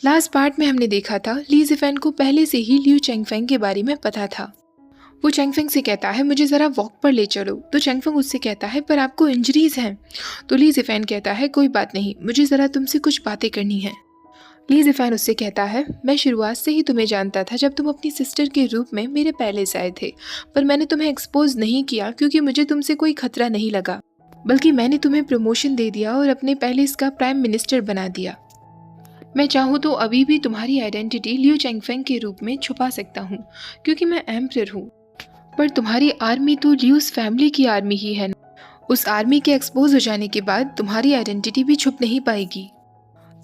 Last part में हमने देखा था ली जिफेन को पहले से ही लिू चेंगफेंग के बारे में पता था। वो चेंगफेंग से कहता है मुझे ज़रा वॉक पर ले चलो, तो चेंगफेंग उससे कहता है पर आपको इंजरीज हैं। तो ली जिफेन कहता है कोई बात नहीं, मुझे ज़रा तुमसे कुछ बातें करनी है। ली जिफेन उससे कहता है मैं शुरुआत से ही तुम्हें जानता था जब तुम अपनी सिस्टर के रूप में मेरे पैलेस आए थे, पर मैंने तुम्हें एक्सपोज नहीं किया क्योंकि मुझे तुमसे कोई खतरा नहीं लगा, बल्कि मैंने तुम्हें प्रमोशन दे दिया और अपने पैलेस का प्राइम मिनिस्टर बना दिया। मैं चाहूँ तो अभी भी तुम्हारी आइडेंटिटी लिू चेंगफेंग के रूप में छुपा सकता हूँ क्योंकि मैं एम्परर हूँ, पर तुम्हारी आर्मी तो ल्यूस फैमिली की आर्मी ही है। उस आर्मी के एक्सपोज हो जाने के बाद तुम्हारी आइडेंटिटी भी छुप नहीं पाएगी।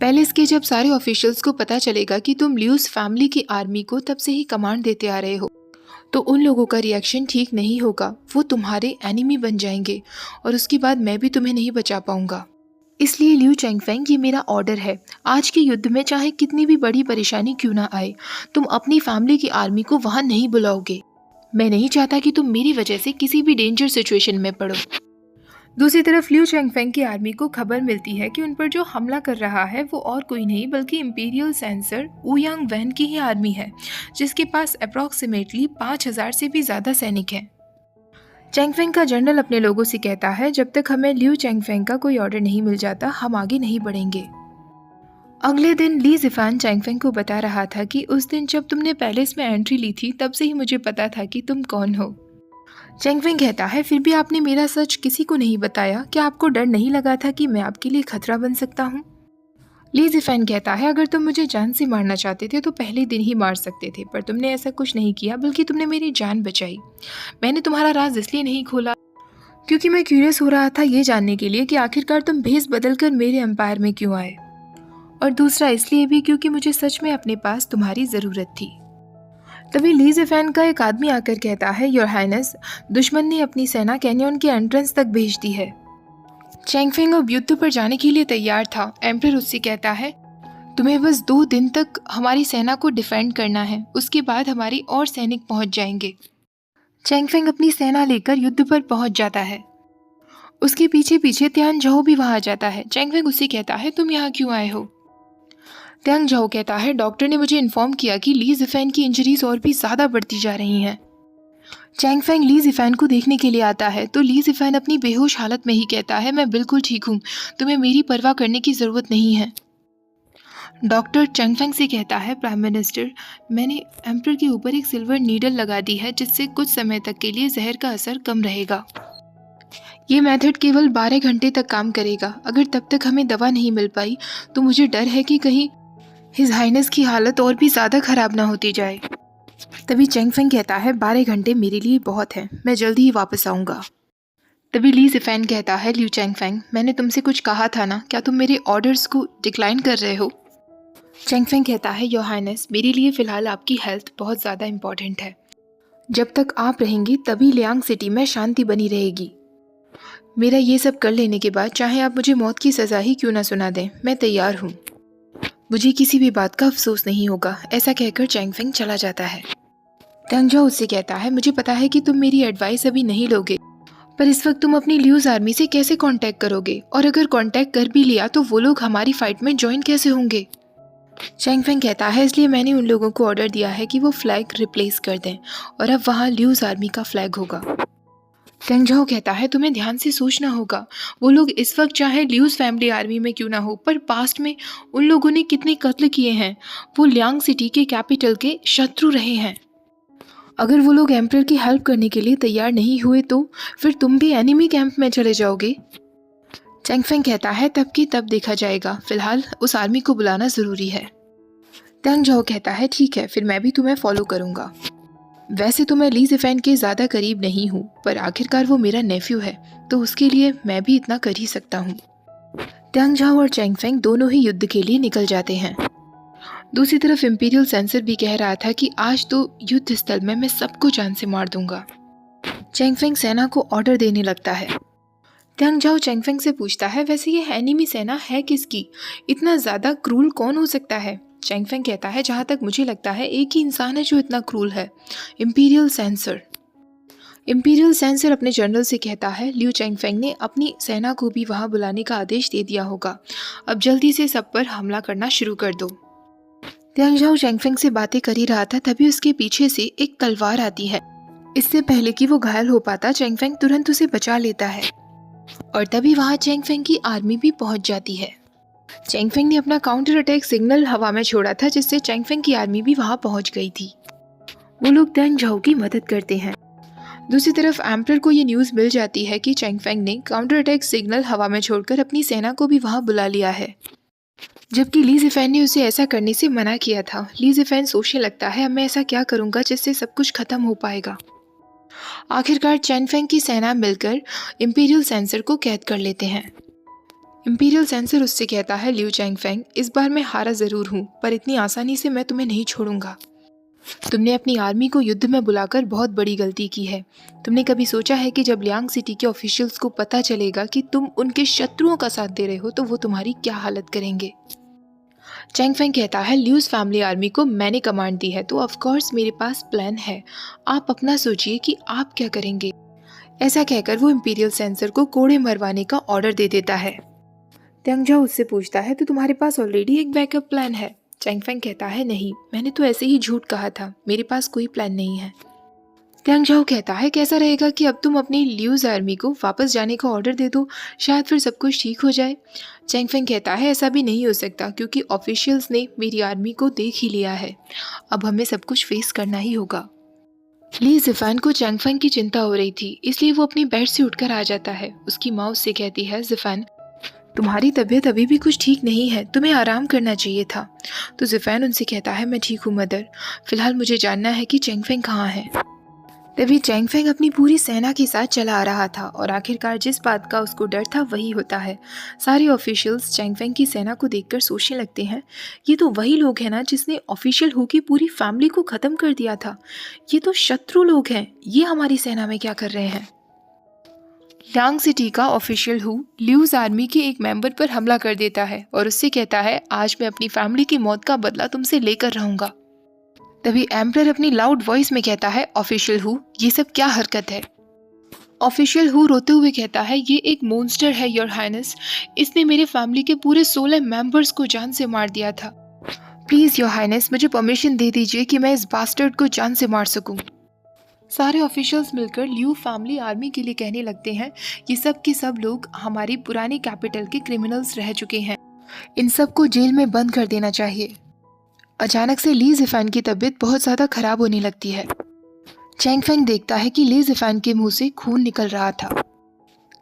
पैलेस के जब सारे ऑफिशियल्स को पता चलेगा कि तुम ल्यूस फैमिली की आर्मी को तब से ही कमांड देते आ रहे हो, तो उन लोगों का रिएक्शन ठीक नहीं होगा, वो तुम्हारे एनिमी बन जाएंगे और उसके बाद मैं भी तुम्हें नहीं बचा पाऊंगा। इसलिए लिू चेंगफेंग, ये मेरा ऑर्डर है, आज के युद्ध में चाहे कितनी भी बड़ी परेशानी क्यों ना आए, तुम अपनी फैमिली की आर्मी को वहां नहीं बुलाओगे। मैं नहीं चाहता कि तुम मेरी वजह से किसी भी डेंजर सिचुएशन में पड़ो। दूसरी तरफ लिू चेंगफेंग की आर्मी को खबर मिलती है कि उन पर जो हमला कर रहा है वो और कोई नहीं बल्कि इंपीरियल सेंसर वुयांग वैन की ही आर्मी है, जिसके पास अप्रॉक्सीमेटली 5000 से भी ज़्यादा सैनिक हैं। चेंगफेंग का जनरल अपने लोगों से कहता है जब तक हमें लिू चेंगफेंग का कोई ऑर्डर नहीं मिल जाता हम आगे नहीं बढ़ेंगे। अगले दिन ली जिफान चेंगफेंग को बता रहा था कि उस दिन जब तुमने पैलेस में एंट्री ली थी तब से ही मुझे पता था कि तुम कौन हो। चेंगफेंग कहता है फिर भी आपने मेरा सच किसी को नहीं बताया, क्या आपको डर नहीं लगा था कि मैं आपके लिए खतरा बन सकता हूँ? ली जिफान कहता है अगर तुम मुझे जान से मारना चाहते थे तो पहले दिन ही मार सकते थे, पर तुमने ऐसा कुछ नहीं किया, बल्कि तुमने मेरी जान बचाई। मैंने तुम्हारा राज इसलिए नहीं खोला क्योंकि मैं क्यूरियस हो रहा था ये जानने के लिए कि आखिरकार तुम भेस बदल कर मेरे एम्पायर में क्यों आए, और दूसरा इसलिए भी क्योंकि मुझे सच में अपने पास तुम्हारी ज़रूरत थी। तभी ली जिफान का एक आदमी आकर कहता है योर हाइनेस, दुश्मन ने अपनी सेना कैनियन के एंट्रेंस तक भेज दी है। चेंगफेंग अब युद्ध पर जाने के लिए तैयार था। एम्परर उससे कहता है तुम्हें बस 2 दिन तक हमारी सेना को डिफेंड करना है, उसके बाद हमारी और सैनिक पहुंच जाएंगे। चेंगफेंग अपनी सेना लेकर युद्ध पर पहुंच जाता है। उसके पीछे पीछे त्यान झाओ भी वहां आ जाता है। चेंगफेंग उससे कहता है तुम यहाँ क्यों आए हो? त्यान झाओ कहता है डॉक्टर ने मुझे इन्फॉर्म किया कि ली जिफान की इंजरीज और भी ज़्यादा बढ़ती जा रही हैं। चेंगफेंग ली जिफान को देखने के लिए आता है तो ली जिफान अपनी बेहोश हालत में ही कहता है मैं बिल्कुल ठीक हूँ, तुम्हें मेरी परवाह करने की ज़रूरत नहीं है। डॉक्टर चेंगफेंग से कहता है प्राइम मिनिस्टर, मैंने एम्परर के ऊपर एक सिल्वर नीडल लगा दी है जिससे कुछ समय तक के लिए जहर का असर कम रहेगा। ये मेथड केवल 12 घंटे तक काम करेगा। अगर तब तक हमें दवा नहीं मिल पाई तो मुझे डर है कि कहीं हिज हाइनेस की हालत और भी ज़्यादा खराब ना होती जाए। तभी चेंगफेंग कहता है 12 घंटे मेरे लिए बहुत है, मैं जल्दी ही वापस आऊँगा। तभी ली जिफान कहता है लिू चेंगफेंग, मैंने तुमसे कुछ कहा था ना, क्या तुम मेरे ऑर्डर्स को डिक्लाइन कर रहे हो? चेंगफेंग कहता है योर हाइनेस, मेरे लिए फ़िलहाल आपकी हेल्थ बहुत ज़्यादा इम्पॉर्टेंट है। जब तक आप रहेंगी तभी लियांग सिटी में शांति बनी रहेगी। मेरा ये सब कर लेने के बाद चाहे आप मुझे मौत की सज़ा ही क्यों ना सुना दें, मैं तैयार हूँ। मुझे किसी भी बात का अफसोस नहीं होगा। ऐसा कहकर चेंगफेंग चला जाता है। त्यान झाओ उससे कहता है मुझे पता है कि तुम मेरी एडवाइस अभी नहीं लोगे, पर इस वक्त तुम अपनी ल्यूज आर्मी से कैसे कांटेक्ट करोगे, और अगर कांटेक्ट कर भी लिया तो वो लोग हमारी फाइट में ज्वाइन कैसे होंगे? चेंगफेंग कहता है इसलिए मैंने उन लोगों को ऑर्डर दिया है कि वो फ्लैग रिप्लेस कर दें और अब वहाँ ल्यूज आर्मी का फ्लैग होगा। त्यान झाओ कहता है तुम्हें ध्यान से सोचना होगा, वो लोग इस वक्त चाहे ल्यूज फैमिली आर्मी में क्यों ना हो, पर पास्ट में उन लोगों ने कितने कत्ल किए हैं। वो लियांग सिटी के कैपिटल के शत्रु रहे हैं। अगर वो लोग एम्परर की हेल्प करने के लिए तैयार नहीं हुए तो फिर तुम भी एनिमी कैंप में चले जाओगे। चेंगफेंग कहता है तब की तब देखा जाएगा, फिलहाल उस आर्मी को बुलाना ज़रूरी है। त्यान झाओ कहता है ठीक है, फिर मैं भी तुम्हें फॉलो करूँगा। वैसे तो मैं ली जिफान के ज़्यादा करीब नहीं हूँ, पर आखिरकार वो मेरा नेफ्यू है तो उसके लिए मैं भी इतना कर ही सकता हूँ। त्यान झाओ और चेंगफेंग दोनों ही युद्ध के लिए निकल जाते हैं। दूसरी तरफ इंपीरियल सेंसर भी कह रहा था कि आज तो युद्ध स्थल में मैं सबको जान से मार दूंगा। चेंगफेंग सेना को ऑर्डर देने लगता है। त्यान झाओ चेंगफेंग से पूछता है वैसे ये एनिमी सेना है किसकी, इतना ज़्यादा क्रूल कौन हो सकता है? चेंगफेंग कहता है जहाँ तक मुझे लगता है एक ही इंसान है जो इतना क्रूल है, इंपीरियल सेंसर। इंपीरियल सेंसर अपने जनरल से कहता है लिू चेंगफेंग ने अपनी सेना को भी वहाँ बुलाने का आदेश दे दिया होगा, अब जल्दी से सब पर हमला करना शुरू कर दो। त्यांग झाओ चैंगफेंग से बातें कर ही रहा था, तभी उसके पीछे से एक तलवार आती है। इससे पहले कि वो घायल हो पाता, चैंगफेंग तुरंत उसे बचा लेता है और तभी वहां चैंगफेंग की आर्मी भी पहुंच जाती है। चैंगफेंग ने अपना काउंटर अटैक सिग्नल हवा में छोड़ा था, जिससे चैंगफेंग की आर्मी भी वहां पहुंच गई थी। वो लोग त्यांग झाओ की मदद करते हैं। दूसरी तरफ एम्परर को ये न्यूज़ मिल जाती है कि चैंगफेंग ने काउंटर अटैक सिग्नल हवा में छोड़कर अपनी सेना को भी वहां बुला लिया है, जबकि ली ज़िफ़ेन ने उसे ऐसा करने से मना किया था। ली ज़िफ़ेन सोचने लगता है, अब मैं ऐसा क्या करूंगा जिससे सब कुछ खत्म हो पाएगा। आखिरकार चैंगफेंग की सेना मिलकर इंपीरियल सेंसर को कैद कर लेते हैं। इंपीरियल सेंसर उससे कहता है, लियू चैंगफेंग, इस बार मैं हारा ज़रूर हूँ, पर इतनी आसानी से मैं तुम्हें नहीं छोड़ूंगा। तुमने अपनी आर्मी को युद्ध में बुलाकर बहुत बड़ी गलती की है। तुमने कभी सोचा है कि जब लियांग सिटी के ऑफिशियल्स को पता चलेगा कि तुम उनके शत्रुओं का साथ दे रहे हो तो वो तुम्हारी क्या हालत करेंगे। चैंगफेंग कहता है, ल्यूज फैमिली आर्मी को मैंने कमांड दी है, तो ऑफ कोर्स मेरे पास प्लान है। आप अपना सोचिए कि आप क्या करेंगे। ऐसा कहकर वो इंपीरियल सेंसर को कोड़े मरवाने का ऑर्डर दे देता है। त्यांग झाओ उससे पूछता है, तो तुम्हारे पास ऑलरेडी एक बैकअप प्लान है। चैंगफेंग कहता है, नहीं, मैंने तो ऐसे ही झूठ कहा था, मेरे पास कोई प्लान नहीं है। त्यांग झाओ कहता है, कैसा रहेगा कि अब तुम अपनी ल्यूज आर्मी को वापस जाने का ऑर्डर दे दो, शायद फिर सब कुछ ठीक हो जाए। चैंगफेंग कहता है, ऐसा भी नहीं हो सकता, क्योंकि ऑफिशियल्स ने मेरी आर्मी को देख ही लिया है। अब हमें सब कुछ फेस करना ही होगा। ली ज़िफ़ेन को चैंगफेंग की चिंता हो रही थी, इसलिए वो अपनी बेड से उठकर आ जाता है। उसकी माँ उससे कहती है, ज़िफ़ेन, तुम्हारी तबीयत अभी भी कुछ ठीक नहीं है, तुम्हें आराम करना चाहिए था। तो ज़िफ़ेन उनसे कहता है, मैं ठीक हूँ मदर, फिलहाल मुझे जानना है कि चैंगफेंग कहाँ है। तभी चैंगफेंग अपनी पूरी सेना के साथ चला आ रहा था और आखिरकार जिस बात का उसको डर था वही होता है। सारे ऑफिशियल्स चैंगफेंग की सेना को देखकर सोचने लगते हैं, ये तो वही लोग हैं ना जिसने ऑफिशियल हू की पूरी फैमिली को ख़त्म कर दिया था। ये तो शत्रु लोग हैं, ये हमारी सेना में क्या कर रहे हैं। लियांग सिटी का ऑफिशियल हू ल्यूज आर्मी के एक मेंबर पर हमला कर देता है और उससे कहता है, आज मैं अपनी फैमिली की मौत का बदला तुमसे लेकर रहूंगा। तभी एम्परर अपनी लाउड वॉइस में कहता है, ऑफिशियल हू, ये सब क्या हरकत है। ऑफिशियल हू रोते हुए कहता है, ये एक मॉन्स्टर है योर हाइनेस, इसने मेरे फैमिली के पूरे 16 मेंबर्स को जान से मार दिया था। प्लीज योर हाइनेस, मुझे परमिशन दे दीजिए कि मैं इस बास्टर्ड को जान से मार सकूं। सारे ऑफिशियल्स मिलकर ल्यू फैमिली आर्मी के लिए कहने लगते हैं, ये सब के सब लोग हमारी पुरानी कैपिटल के क्रिमिनल्स रह चुके हैं, इन सब को जेल में बंद कर देना चाहिए। अचानक से ली ज़िफ़ेन की तबीयत बहुत ज़्यादा खराब होने लगती है। चैंगफेंग देखता है कि ली ज़िफ़ेन के मुंह से खून निकल रहा था।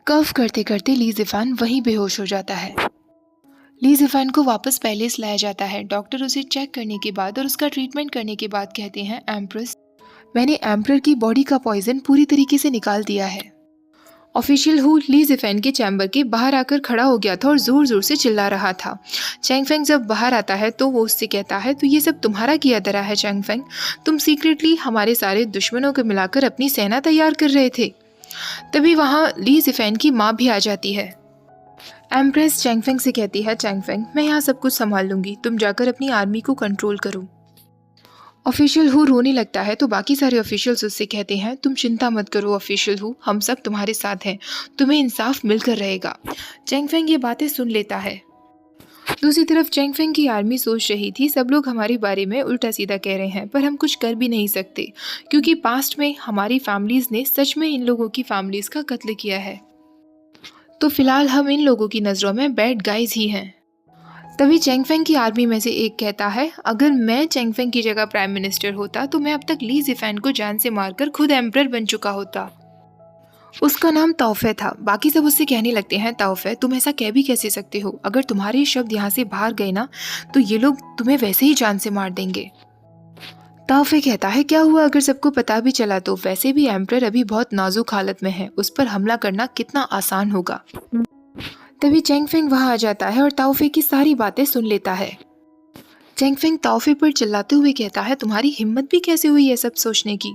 कफ करते करते ली ज़िफ़ेन वहीं बेहोश हो जाता है। ली ज़िफ़ेन को वापस पैलेस लाया जाता है। डॉक्टर उसे चेक करने के बाद और उसका ट्रीटमेंट करने के बाद कहते हैं, एम्प्रेस, मैंने एम्परर की बॉडी का पॉइजन पूरी तरीके से निकाल दिया है। ऑफिशियल हू ली ज़िफ़ेन के चैम्बर के बाहर आकर खड़ा हो गया था और ज़ोर ज़ोर से चिल्ला रहा था। चैंगफेंग जब बाहर आता है तो वो उससे कहता है, तो ये सब तुम्हारा किया धरा है चैंगफेंग, तुम सीक्रेटली हमारे सारे दुश्मनों को मिलाकर अपनी सेना तैयार कर रहे थे। तभी वहाँ ली ज़िफ़ेन की माँ भी आ जाती है। एम्प्रेस चैंगफेंग से कहती है, चैंगफेंग, मैं यहाँ सब कुछ संभाल लूँगी, तुम जाकर अपनी आर्मी को कंट्रोल करो। ऑफिशियल हू रोने लगता है तो बाकी सारे ऑफिशियल्स उससे कहते हैं, तुम चिंता मत करो ऑफिशियल हू, हम सब तुम्हारे साथ हैं, तुम्हें इंसाफ मिलकर रहेगा। चैंगफेंग ये बातें सुन लेता है। दूसरी तरफ चैंगफेंग की आर्मी सोच रही थी, सब लोग हमारे बारे में उल्टा सीधा कह रहे हैं, पर हम कुछ कर भी नहीं सकते, क्योंकि पास्ट में हमारी फैमिलीज ने सच में इन लोगों की फैमिलीज का कत्ल किया है। तो फिलहाल हम इन लोगों की नज़रों में बैड गाइज ही हैं। तभी चैंगफेंग की आर्मी में से एक कहता है, अगर मैं चैंगफेंग की जगह प्राइम मिनिस्टर होता तो मैं अब तक ली ज़िफ़ेन को जान से मारकर खुद एम्परर बन चुका होता। उसका नाम ताओफे था। बाकी सब उससे कहने लगते हैं, ताओफे, तुम ऐसा कह भी कैसे सकते हो, अगर तुम्हारे शब्द यहाँ से बाहर गए ना तो ये लोग तुम्हें वैसे ही जान से मार देंगे। ताओफे कहता है, क्या हुआ अगर सबको पता भी चला तो, वैसे भी एम्परर अभी बहुत नाजुक हालत में है, उस पर हमला करना कितना आसान होगा। तभी चैंगफेंग वहां आ जाता है और ताओफे की सारी बातें सुन लेता है। चैंगफेंग ताओफे पर चिल्लाते हुए कहता है, तुम्हारी हिम्मत भी कैसे हुई ये सब सोचने की।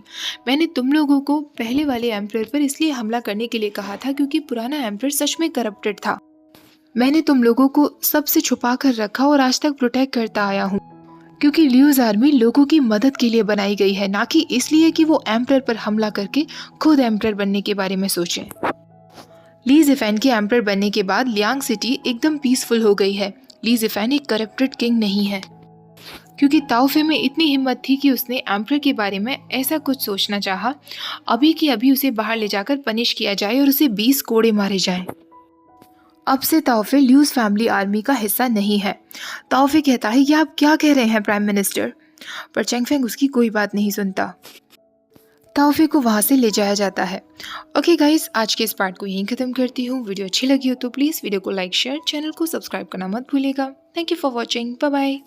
मैंने तुम लोगों को पहले वाले एम्परर पर इसलिए हमला करने के लिए कहा था क्योंकि पुराना एम्परर सच में करप्टेड था। मैंने तुम लोगों को सबसे छुपा कर रखा और आज तक प्रोटेक्ट करता आया हूँ, क्योंकि ल्यूज आर्मी लोगों की मदद के लिए बनाई गई है, ना कि इसलिए कि वो एम्परर पर हमला करके खुद एम्परर बनने के बारे में सोचें। ली ज़िफ़ेन के एम्परर बनने के बाद लियांग सिटी एकदम पीसफुल हो गई है। ली ज़िफ़ेन एक करप्टेड किंग नहीं है। क्योंकि ताओफे में इतनी हिम्मत थी कि उसने एम्परर के बारे में ऐसा कुछ सोचना चाहा, अभी कि अभी उसे बाहर ले जाकर पनिश किया जाए और उसे 20 कोड़े मारे जाएं। अब से ताओफे ल्यूज फैमिली आर्मी का हिस्सा नहीं है। ताओफे कहता है, ये आप क्या कह रहे हैं प्राइम मिनिस्टर? पर चेंगफेंग उसकी कोई बात नहीं सुनता। ताओफे को वहाँ से ले जाया जाता है। ओके गाइस, आज के इस पार्ट को यहीं ख़त्म करती हूँ। वीडियो अच्छी लगी हो तो प्लीज़ वीडियो को लाइक, शेयर, चैनल को सब्सक्राइब करना मत भूलिएगा। Thank you for watching. Bye bye.